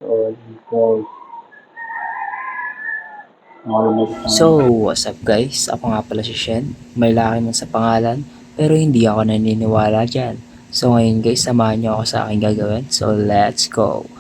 So, what's up guys? Ako nga pala si Shen. May laki man sa pangalan, pero hindi ako naniniwala dyan. So ngayon guys, samahan niyo ako sa aking gagawin. So let's go!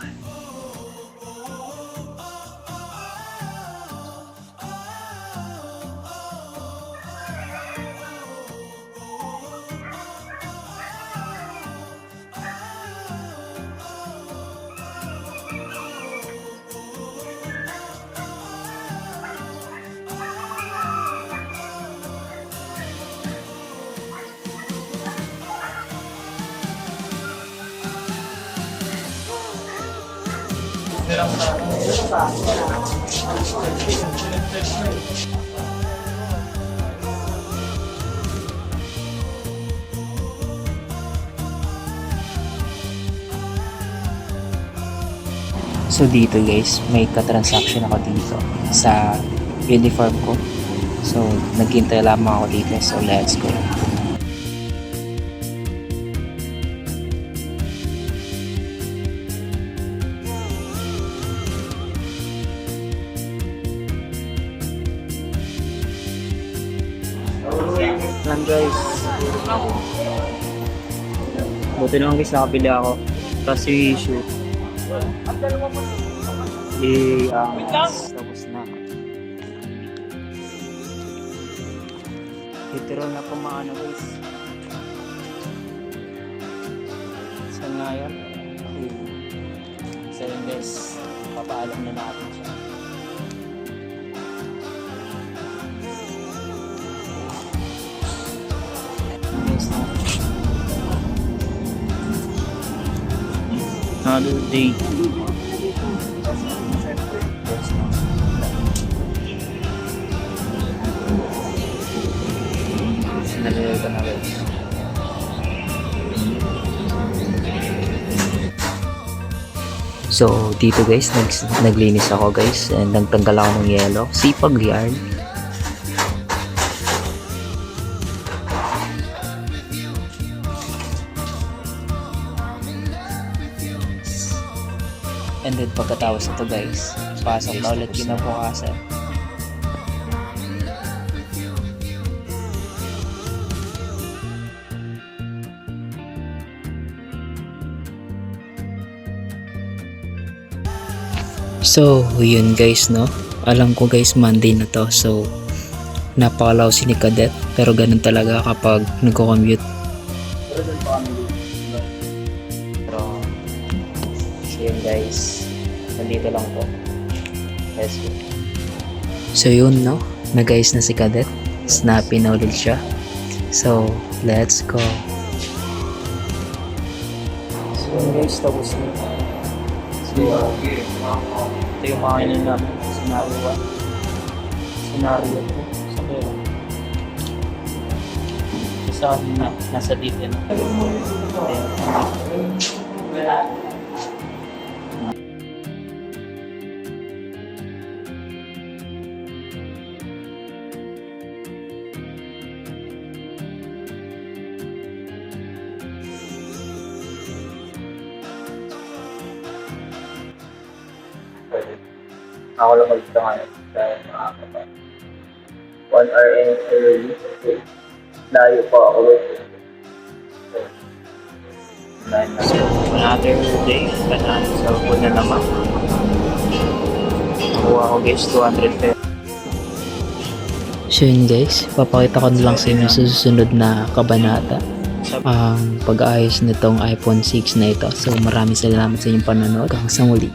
So dito guys, may ka-transaction ako dito sa uniform ko. So naghintay lamang ako dito. So let's go. Yan guys. Buti naman guys, nakabili ako. Kasi issue. Tapos na. Literal na po mga ano guys. Saan nga yun? So yun guys, papaalam na natin siya. Another day. Nalilito na guys. So dito guys, naglinis ako guys and nagtanggal ako ng yelo. Sipag yarn. And then pagkatapos ito guys, pasok na ulit kinabukasan. So yun guys no, alam ko guys Monday na to, so napakalaw si ni Cadet, pero ganun talaga kapag nagko-commute. So yun guys, nandito lang po. Let's go. So yun no, nag-ayos na si Cadet, snappy na ulit siya. So let's go. So yun guys, tapos na. So ito yung mga ilan namin, scenario po sa kaya. Isa na nasa dito na. Ako lang mag-ito ngayon dahil makakapa. 1 hour and early. Okay. Layo pa ako. So another day, banana sa upo na naman. Nakuha ko guys, 200 pesos. So yun guys, papakita ko na lang sa inyo sa susunod na kabanata ang pag-aayos nitong iPhone 6 na ito. So maraming salamat sa inyong panonood. Hanggang sa muli.